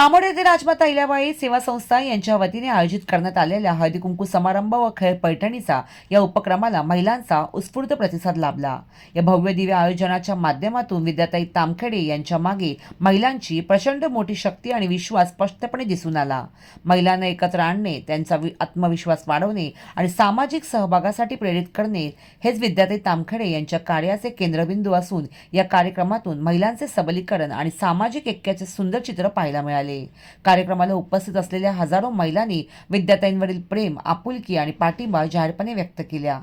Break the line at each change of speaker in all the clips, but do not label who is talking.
Commode येथे राजमाता अहिल्याबाई सेवा संस्था यांच्या वतीने आयोजित करण्यात आलेल्या हळदी कुंकू समारंभ व खेळ पैठणीचा या उपक्रमाला महिलांचा उत्स्फूर्त प्रतिसाद लाभला। या भव्य दिव्य आयोजनाच्या माध्यमातून विद्याताई तामखेडे यांच्या मागे महिलांची प्रचंड मोठी शक्ती आणि विश्वास स्पष्टपणे दिसून आला। महिलांना एकत्र आणणे, त्यांचा आत्मविश्वास वाढवणे आणि सामाजिक सहभागासाठी प्रेरित करणे हेच विद्याताई तामखेडे यांच्या कार्याचे केंद्रबिंदू असून या कार्यक्रमातून महिलांचे सबलीकरण आणि सामाजिक ऐक्याचे सुंदर चित्र पाहायला मिळाले। कार्यक्रमाला उपस्थित असलेल्या हजारो महिलांनी विद्याताईंवरील प्रेम, आपुलकी आणि पाठिंबा जाहीरपणे व्यक्त केला।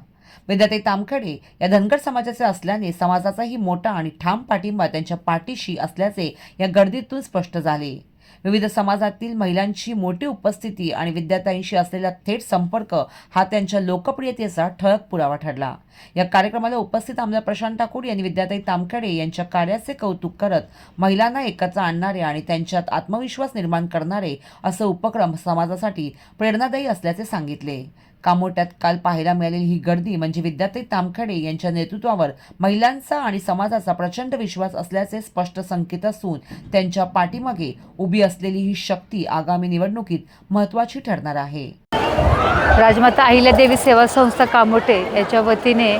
विद्याताई तामखेडे या धनगर समाजाचे असल्याने समाजाचाही मोठा आणि ठाम पाठिंबा त्यांच्या पाठीशी असल्याचे या गर्दीतून स्पष्ट झाले। विविध समाजातील महिलांची मोठी उपस्थिती आणि विद्याताईंशी असलेला थेट संपर्क हा त्यांच्या लोकप्रियतेचा ठळक पुरावा ठरला। या कार्यक्रमाला उपस्थित आमदार प्रशांत ठाकूर यांनी विद्याताई तामखेडे यांच्या कार्याचे कौतुक करत महिलांना एकत्र आणणारे आणि त्यांच्यात आत्मविश्वास निर्माण करणारे असे उपक्रम समाजासाठी प्रेरणादायी असल्याचे सांगितले। कामोट्यात काल पाहायला मिळालेली ही गर्दी म्हणजे विद्याताई तामखेडे यांच्या नेतृत्वावर महिलांचा आणि समाजाचा प्रचंड विश्वास असल्याचे स्पष्ट संकेत असून त्यांच्या पाठीमागे उभी असलेली ही शक्ती आगामी निवडणुकीत महत्त्वाची ठरणार आहे।
राजमाता अहिल्यादेवी सेवा संस्था कामोटे याच्या वतीने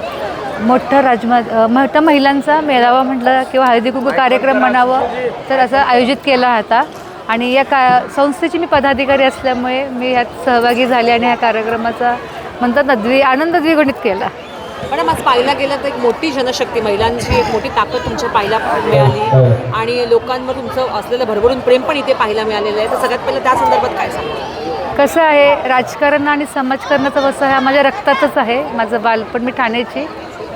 मोठा महिलांचा मेळावा म्हटलं किंवा हळदी कुंकू कार्यक्रम म्हणावं तर असं आयोजित केला होता आणि या संस्थेची मी पदाधिकारी असल्यामुळे मी यात सहभागी झाले आणि ह्या कार्यक्रमाचा म्हणतात ना आनंद द्विगुणित केला।
मॅडम, आज पाहायला गेलं तर एक मोठी जनशक्ती, महिलांची एक मोठी ताकद तुमच्या पाहायला मिळाली आणि लोकांवर तुमचं असलेलं भरभरून प्रेम पण इथे पाहायला मिळालेलं आहे। तर सगळ्यात पहिलं त्या संदर्भात काय सांगता?
कसं आहे, राजकारण आणि समाजकारणाचा वसा हा माझ्या रक्तातच आहे। माझं बालपण, मी ठाण्याची,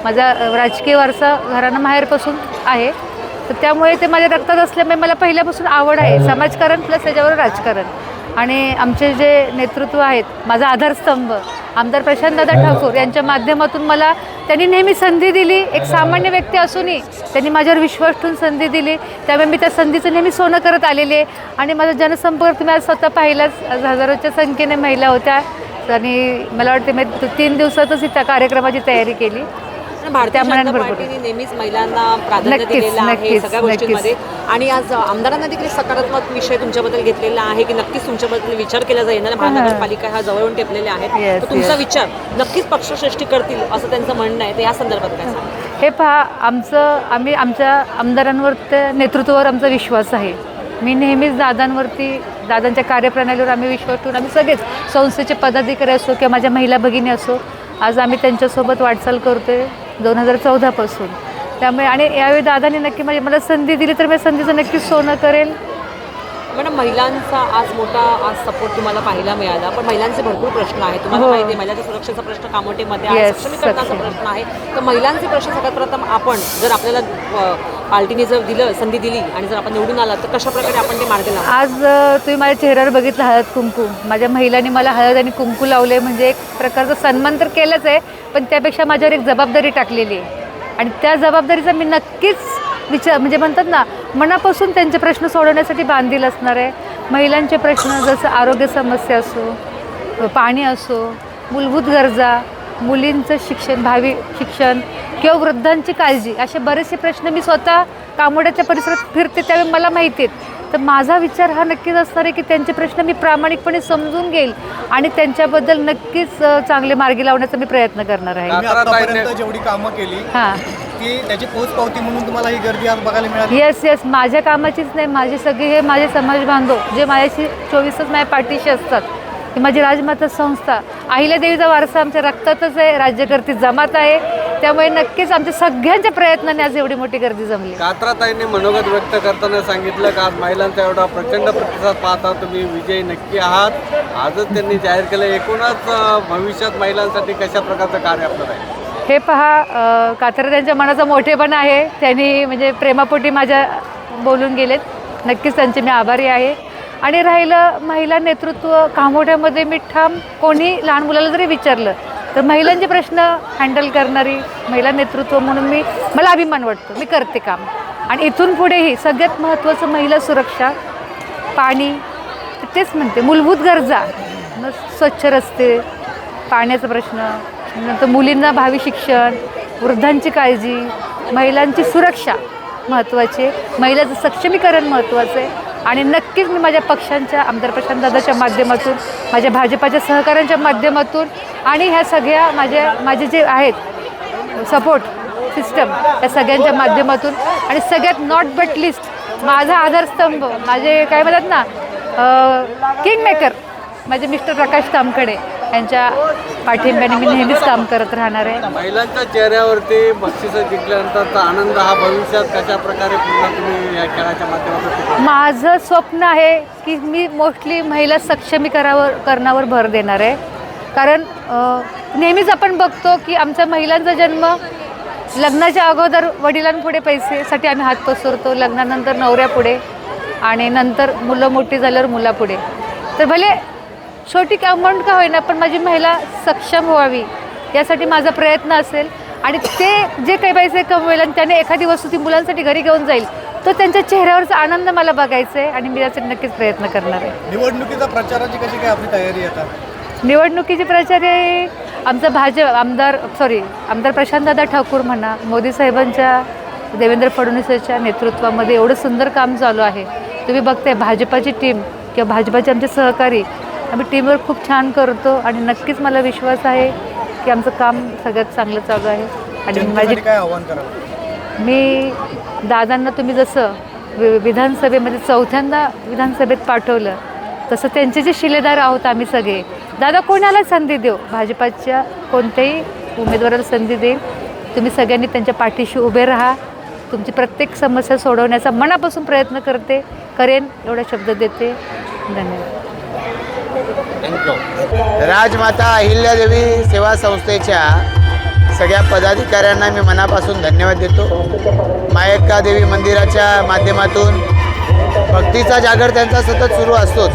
माझा राजकीय वारसा घराणं माहेरपासून आहे, तर त्यामुळे ते माझ्या रक्तात असल्यामुळे मला पहिल्यापासून आवड आहे समाजकारण प्लस त्याच्यावर राजकारण। आणि आमचे जे नेतृत्व आहेत, माझा आधारस्तंभ आमदार प्रशांत ठाकूर यांच्या माध्यमातून मला त्यांनी नेहमी संधी दिली। एक सामान्य व्यक्ती असूनही त्यांनी माझ्यावर विश्वास ठेवून संधी दिली, त्यामुळे मी त्या संधीचं नेहमी सोनं करत आलेले। आणि माझा जनसंपर्क तुम्ही आज स्वतः पाहिलाच, हजारोच्या संख्येने महिला होत्या आणि मला वाटते मी 3 दिवसातच त्या कार्यक्रमाची तयारी केली।
भारतीय जनता पार्टीने नेहमीच महिलांना प्राधान्य दिलेलं आहे सगळ्या गोष्टींमध्ये आणि आज आमदारांना देखील सकारात्मक विषय तुमच्याबद्दल घेतलेला आहे की नक्कीच तुमच्याबद्दल विचार केला जाईल। महानगरपालिका ह्या जवळून टेपलेल्या आहेत, तर तुमचा विचार नक्कीच पक्षश्रेष्ठी करतील असं त्यांचं म्हणणं आहे। तर या संदर्भात काय सांगा?
हे पहा, आमच्या आमदारांवर, नेतृत्वावर आमचा विश्वास आहे। मी नेहमीच दादांच्या कार्यप्रणालीवर आम्ही विश्वास ठेवून आम्ही सगळेच संस्थेचे पदाधिकारी असो किंवा माझ्या महिला भगिनी असो, आज आम्ही त्यांच्यासोबत वाटचाल करतोय 2014 पासून। त्यामुळे आणि यावेळी दादांनी नक्की मला संधी दिली तर मी संधीचं नक्कीच सोनं करेल।
मॅडम, महिलांचा आज मोठा सपोर्ट तुम्हाला पाहायला मिळाला, पण महिलांचे भरपूर प्रश्न आहेत। तुम्हाला माहिती आहे, महिलांच्या सुरक्षेचा प्रश्न कामोटेमध्ये आहे, सक्षमीकरणाचा प्रश्न आहे। तर महिलांचे प्रश्न सगळ्यात प्रथम आपण जर आपल्याला पार्टीने जर संधी दिली आणि जर आपण निवडून आला तर कशा प्रकारे आपण ते मार्ग लावू?
आज तुम्ही माझ्या चेहऱ्यावर बघितलं हळद कुंकू, माझ्या महिलांनी मला हळद आणि कुंकू लावले म्हणजे एक प्रकारचा सन्मान तर केलाच आहे, पण त्यापेक्षा माझ्यावर एक जबाबदारी टाकलेली आहे आणि त्या जबाबदारीचा मी नक्कीच म्हणजे म्हणतात ना, मनापासून त्यांचे प्रश्न सोडवण्यासाठी बांधील असणार आहे। महिलांचे प्रश्न जसं आरोग्य समस्या असो, पाणी असो, मूलभूत गरजा, मुलींचं शिक्षण, भावी शिक्षण किंवा वृद्धांची काळजी, असे बरेचसे प्रश्न मी स्वतः कामोड्याच्या परिसरात फिरते त्यावेळी मला माहिती आहेत। तर माझा विचार हा नक्कीच असणार आहे की त्यांचे प्रश्न मी प्रामाणिकपणे समजून घेईल आणि त्यांच्याबद्दल नक्कीच चांगले मार्गी लावण्याचा मी प्रयत्न करणार आहे।
आतापर्यंत जेवढी कामं केली की त्याची पोचपावती म्हणून तुम्हाला ही गर्दी आज बघायला मिळाली?
येस, माझ्या कामाचीच नाही, माझे सगळे हे माझे समाज बांधव जे माझ्याशी 24 तास माझ्या पाठीशी असतात, ही माझी राजमाता संस्था, अहिल्यादेवीचा वारसा आमच्या रक्तातच आहे, राज्यकर्ती जमात आहे, त्यामुळे नक्कीच आमच्या सगळ्यांच्या प्रयत्नाने आज एवढी मोठी गर्दी जमली।
कात्राताईंनी मनोगत व्यक्त करताना सांगितलं की आज महिलांचा एवढा प्रचंड प्रतिसाद पाहता तुम्ही विजयी नक्की आहात। आजच त्यांनी जाहीर केलं, एकूणच भविष्यात महिलांसाठी कशा प्रकारचं कार्य आपलं आहे?
हे पहा, कात्रा त्यांच्या मनाचा मोठेपणा आहे, त्यांनी म्हणजे प्रेमापोटी माझ्या बोलून गेलेत, नक्कीच त्यांचे मी आभारी आहे। आणि राहिलं महिला नेतृत्व, कामोठ्यामध्ये मी ठाम, कोणी लहान मुलाला जरी विचारलं तर महिलांचे प्रश्न हँडल करणारी महिला नेतृत्व म्हणून मला अभिमान वाटतो, मी करते काम। आणि इथून पुढेही सगळ्यात महत्त्वाचं महिला सुरक्षा, पाणी, तेच म्हणते मूलभूत गरजा, स्वच्छ रस्ते, पाण्याचा प्रश्न, नंतर मुलींना भावी शिक्षण, वृद्धांची काळजी, महिलांची सुरक्षा महत्त्वाची आहे, महिलाचं सक्षमीकरण महत्त्वाचं आहे आणि नक्कीच मी माझ्या पक्षांच्या आमदार प्रशांतदादाच्या माध्यमातून, माझ्या भाजपाच्या सहकाऱ्यांच्या माध्यमातून आणि ह्या सगळ्या माझे जे आहेत सपोर्ट सिस्टम या सगळ्यांच्या माध्यमातून आणि सगळ्यात नॉट बट लिस्ट माझा आधारस्तंभ, माझे काय म्हणतात ना किंग मेकर माझे मिस्टर प्रकाश तामखडे यांच्या पाठिंब्याने मी नेहमीच काम करत राहणार आहे.
महिलांच्या चेहऱ्यावरती बक्षिसं जिंकल्यानंतरचा आनंद हा भविष्यात कशा प्रकारे पुन्हा तुम्ही या खेळाच्या माध्यमातून?
माझं स्वप्न आहे की मी मोस्टली महिला सक्षमीकरणावर भर देणार आहे. कारण नेहमीच आपण बघतो की आमच्या महिलांचा जन्म लग्नाच्या अगोदर वडिलांपुढे पैसेसाठी आम्ही हात पसरतो, लग्नानंतर नवऱ्यापुढे आणि नंतर मुलं मोठी झाल्यावर मुलापुढे. तर भले छोटी अमाऊंट का होईना पण माझी महिला सक्षम व्हावी यासाठी माझा प्रयत्न असेल आणि ते जे काही पैसे कमवेल आणि त्याने एखादी वस्तू ती मुलांसाठी घरी घेऊन जाईल तो त्यांच्या चेहऱ्यावरचा आनंद मला बघायचा आहे आणि मी यासाठी नक्कीच प्रयत्न करणार आहे.
निवडणुकीचा प्रचाराची कशी काय आपली तयारी आता?
निवडणुकीची प्रचार आमचा आमदार प्रशांतदादा ठाकूर म्हणा, मोदी साहेबांच्या, देवेंद्र फडणवीसांच्या नेतृत्वामध्ये एवढं सुंदर काम चालू आहे. तुम्ही बघताय भाजपाची टीम किंवा भाजपाचे आमचे सहकारी आम्ही टीमवर खूप छान करतो आणि नक्कीच मला विश्वास आहे की आमचं काम सगळ्यात चांगलं चालू आहे. आणि माझी
काय आव्हान कराल?
मी दादांना तुम्ही जसं विधानसभेमध्ये 4थ्यांदा विधानसभेत पाठवलं तसं त्यांचे जे शिलेदार आहोत आम्ही सगळे. दादा कोणाला संधी देऊ, भाजपाच्या कोणत्याही उमेदवाराला संधी देईल. तुम्ही सगळ्यांनी त्यांच्या पाठीशी उभे राहा. तुमची प्रत्येक समस्या सोडवण्याचा मनापासून प्रयत्न करेन एवढा शब्द देते. धन्यवाद.
राजमाता अहिल्यादेवी सेवा संस्थेच्या सगळ्या पदाधिकाऱ्यांना मी मनापासून धन्यवाद देतो. मायक्का देवी मंदिराच्या माध्यमातून भक्तीचा जागर त्यांचा सतत सुरू असतोच,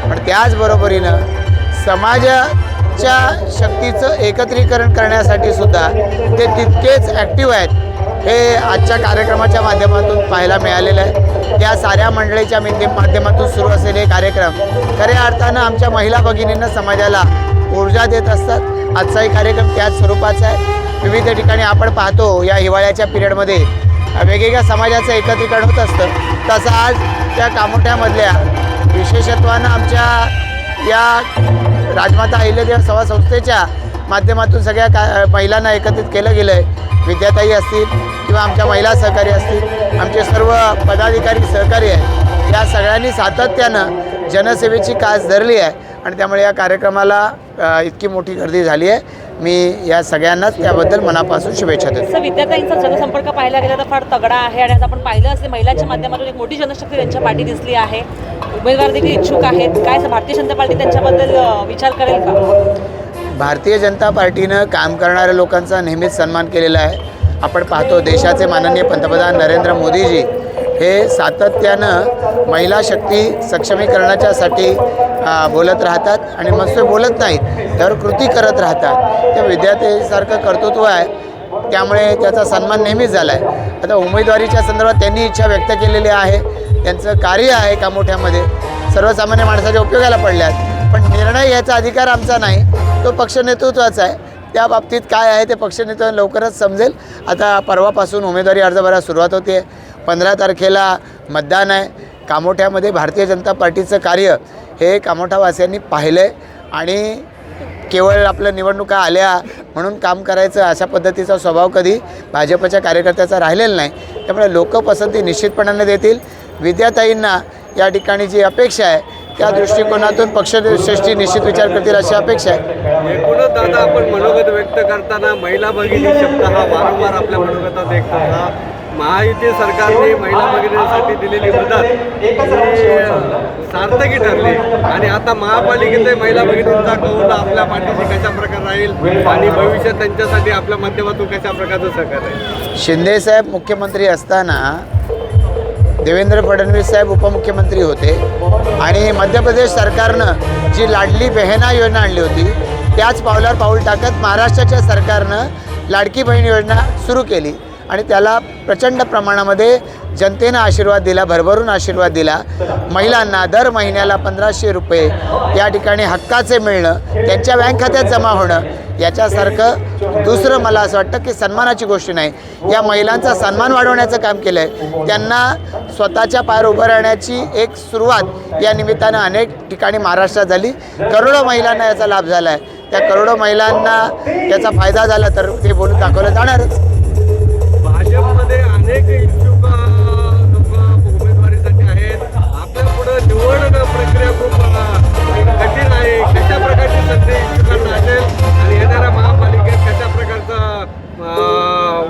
पण त्याचबरोबरीनं समाजाच्या शक्तीचं एकत्रीकरण करण्यासाठी सुद्धा ते तितकेच ॲक्टिव्ह आहेत. हे आजच्या कार्यक्रमाच्या माध्यमातून पाहायला मिळालेलं आहे. या साऱ्या मंडळीच्या माध्यमातून सुरू असलेले कार्यक्रम खऱ्या अर्थानं आमच्या महिला भगिनींना समाजाला ऊर्जा देत असतात. आजचाही कार्यक्रम त्याच स्वरूपाचा आहे. विविध ठिकाणी आपण पाहतो या हिवाळ्याच्या पिरियडमध्ये वेगवेगळ्या समाजाचं एकत्रीकरण होत असतं, तसं आज त्या कामोठ्यामधल्या विशेषत्वानं आमच्या या राजमाता अहिल्यादेवी सेवा संस्थेच्या माध्यमातून सगळ्या महिलांना एकत्रित केलं गेलं आहे. विद्याताई असतील किंवा आमच्या महिला सहकारी असतील, आमचे सर्व पदाधिकारी सहकारी आहेत, या सगळ्यांनी सातत्यानं जनसेवेची कास धरली आहे आणि त्यामुळे या कार्यक्रमाला इतकी मोठी गर्दी झाली आहे. मी या सगळ्यांनाच त्याबद्दल मनापासून शुभेच्छा देतो.
विद्यार्थ्यांचा जनसंपर्क पाहायला गेला तर फार तगडा आहे आणि आज आपण पाहिलं असेल महिलांच्या माध्यमातून एक मोठी जनशक्ती त्यांच्या पाठी दिसली आहे. उमेदवार देखील इच्छुक आहेत. काय भारतीय जनता पार्टी त्यांच्याबद्दल विचार करेल का?
भारतीय जनता पार्टीनं काम करणाऱ्या लोकांचा नेहमीच सन्मान केलेला आहे. आपण पाहतो देशाचे माननीय पंतप्रधान नरेंद्र मोदीजी हे सातत्यानं महिला शक्ती सक्षमीकरणाच्यासाठी बोलत राहतात आणि मस्त बोलत नाहीत, त्यावर कृती करत राहतात. त्या विद्यार्थ्यांसारखं कर्तृत्व आहे, त्यामुळे त्याचा सन्मान नेहमीच झाला आहे. आता उमेदवारीच्या संदर्भात त्यांनी इच्छा व्यक्त केलेली आहे. त्यांचं कार्य आहे कामोठ्यामध्ये सर्वसामान्य माणसाच्या उपयोगाला पडल्यात, पण निर्णय घ्यायचा अधिकार आमचा नाही, तो पक्ष नेतृत्वाचा आहे. त्या बाबतीत काय आहे ते पक्ष नेतृत्व लवकरच समजेल. आता परवापासून उमेदवारी अर्ज भरायला सुरुवात होते. 15 तारखेला मतदान आहे. कामोठ्यामध्ये भारतीय जनता पार्टीचं कार्य हे कामोठावासियांनी पाहिलं आहे आणि केवळ आपल्या निवडणुका आल्या म्हणून काम करायचं अशा पद्धतीचा स्वभाव कधी भाजपच्या कार्यकर्त्याचा राहिलेला नाही. त्यामुळे लोक पसंती निश्चितपणाने देतील. विद्याताईंना या ठिकाणी जी अपेक्षा आहे त्या दृष्टिकोनातून पक्षश्रेष्ठी निश्चित विचार करतील अशी अपेक्षा आहे.
एकूणच दादा आपण मनोगत व्यक्त करताना महिला भगिनी शब्द हा वारंवार आपल्या मनोगतात एक होता. महायुती सरकारने महिला भगिनींसाठी दिलेली मदत सार्थकी ठरली आणि आता महापालिकेतही महिला भगिनींचा कौल आपल्या पाठीशी कशा प्रकारे राहील आणि भविष्यात त्यांच्यासाठी आपल्या माध्यमातून कशा प्रकारचं सहकार्य आहे?
शिंदेसाहेब मुख्यमंत्री असताना देवेंद्र फडणवीस साहेब उपमुख्यमंत्री होते आणि मध्य प्रदेश सरकारनं जी लाडली बहिणा योजना आणली होती त्याच पावलावर पाऊल टाकत महाराष्ट्राच्या सरकारनं लाडकी बहीण योजना सुरू केली आणि त्याला प्रचंड प्रमाणामध्ये जनतेनं आशीर्वाद दिला, भरभरून आशीर्वाद दिला. महिलांना दर महिन्याला 1500 रुपये या ठिकाणी हक्काचे मिळणं, त्यांच्या बँक खात्यात जमा होणं, याच्यासारखं दुसरं मला असं वाटतं की सन्मानाची गोष्ट नाही. या महिलांचा सन्मान वाढवण्याचं काम केलं आहे. त्यांना स्वतःच्या पायावर उभं राहण्याची एक सुरुवात या निमित्तानं अनेक ठिकाणी महाराष्ट्रात झाली. करोडो महिलांना याचा लाभ झाला आहे. त्या करोडो महिलांना याचा फायदा झाला तर ते बोलून दाखवलं जाणारच.
भाजपमध्ये अनेक इच्छुक उमेदवारीसाठी आहेत. आपल्या पुढं निवड प्रक्रिया खूप कठीण आहे. कशा प्रकारची संधी इच्छुकांना असेल आणि येणाऱ्या महापालिकेत कशा प्रकारचा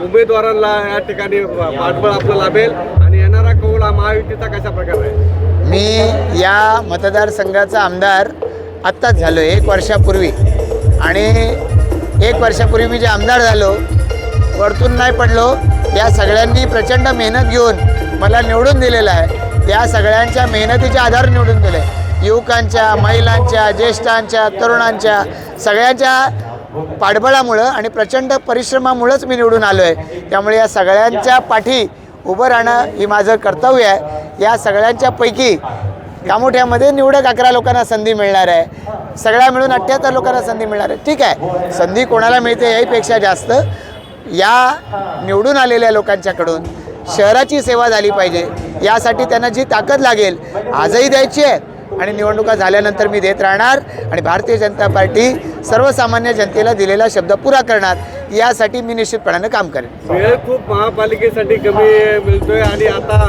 उमेदवारांना या ठिकाणी पाठबळ आपलं लाभेल आणि येणारा कौल हा महायुतीचा कशा प्रकारे आहे?
मी या मतदारसंघाचा आमदार आत्ताच झालो 1 वर्षापूर्वी. आणि 1 वर्षापूर्वी मी जे आमदार झालो वरतून नाही पडलो. या सगळ्यांनी प्रचंड मेहनत घेऊन मला निवडून दिलेलं आहे. या सगळ्यांच्या मेहनतीच्या आधार निवडून दिले. युवकांच्या, महिलांच्या, ज्येष्ठांच्या, तरुणांच्या सगळ्यांच्या पाठबळामुळं आणि प्रचंड परिश्रमामुळंच मी निवडून आलो आहे. त्यामुळे या सगळ्यांच्या पाठी उभं राहणं ही माझं कर्तव्य आहे. या सगळ्यांच्यापैकी गामोठ्यामध्ये निवडक 11 लोकांना संधी मिळणार आहे. सगळ्या मिळून 78 लोकांना संधी मिळणार आहे. ठीक आहे, संधी कोणाला मिळते याहीपेक्षा जास्त या निवडून आलेल्या लोकांच्याकडून शहराची सेवा झाली पाहिजे. यासाठी त्यांना जी ताकद लागेल आजही द्यायची आहे आणि निवडणुका झाल्यानंतर मी देत राहणार. आणि भारतीय जनता पार्टी सर्वसामान्य जनतेला दिलेला शब्द पुरा करणार. यासाठी मी निश्चितपणानं काम करेन.
वेळ खूप महापालिकेसाठी कमी मिळतोय आणि आता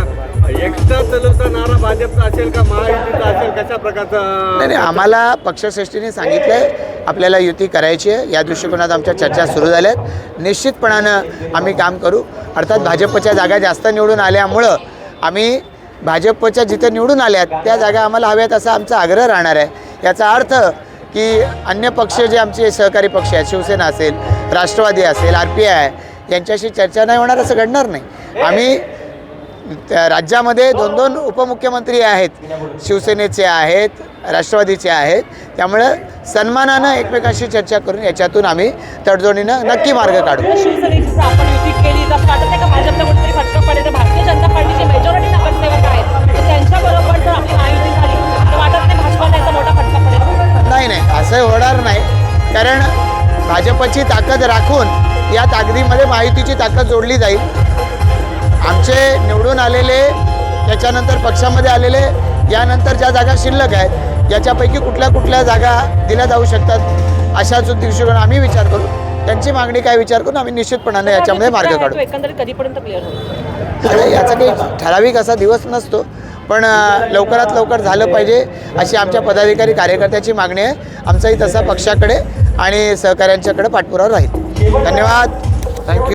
एक्स्ट्रा चलवता नारा भाजपचा असेल का महायुतीचा असेल, कशा प्रकारचा?
नाही, आम्हाला पक्षश्रेष्ठीने सांगितलं आहे आपल्याला युती करायची आहे. या दृष्टिकोनात आमच्या चर्चा सुरू झाल्या आहेत. निश्चितपणानं आम्ही काम करू. अर्थात भाजपच्या जागा जास्त निवडून आल्यामुळं आम्ही भाजपच्या जिथं निवडून आल्यात त्या जागा आम्हाला हव्यात असा आमचा आग्रह राहणार आहे. याचा अर्थ की अन्य पक्ष जे आमचे सहकारी पक्ष आहेत, शिवसेना असेल, राष्ट्रवादी असेल, RPI यांच्याशी चर्चा नाही होणार असं घडणार नाही. आम्ही राज्यामध्ये 2-2 उपमुख्यमंत्री आहेत, शिवसेनेचे आहेत, राष्ट्रवादीचे आहेत. त्यामुळं सन्मानानं एकमेकांशी चर्चा करून याच्यातून आम्ही तडजोडीनं नक्की मार्ग काढू.
शिवसेनेची आपण युती केली तर वाटत नाही का भाजपला कुठेतरी फटका पडेल? भारतीय जनता पार्टीची मेजॉरिटी नगरसेवक आहेत तर त्यांच्याबरोबर जर आपली महायुती झाली तर वाटत नाही भाजपला याचा मोठा फटका पडेल?
नाही, असं होणार नाही. कारण भाजपची ताकद राखून या ताकदीमध्ये महायुतीची ताकद जोडली जाईल. आमचे निवडून आलेले, त्याच्यानंतर पक्षामध्ये आलेले, यानंतर ज्या जागा शिल्लक आहेत याच्यापैकी कुठल्या जागा दिल्या जाऊ शकतात अशाच दृष्टिकोन आम्ही विचार करू. त्यांची मागणी काय विचार करून आम्ही निश्चितपणाने याच्यामध्ये मार्ग काढू.
एकंदरीत कधीपर्यंत क्लिअर होईल?
आता याचा काही ठराविक असा दिवस नसतो, पण लवकरात लवकर झालं पाहिजे अशी आमच्या पदाधिकारी कार्यकर्त्याची मागणी आहे. आमचाही तसा पक्षाकडे आणि सहकाऱ्यांच्याकडे पाठपुरावा राहील. धन्यवाद. थँक्यू.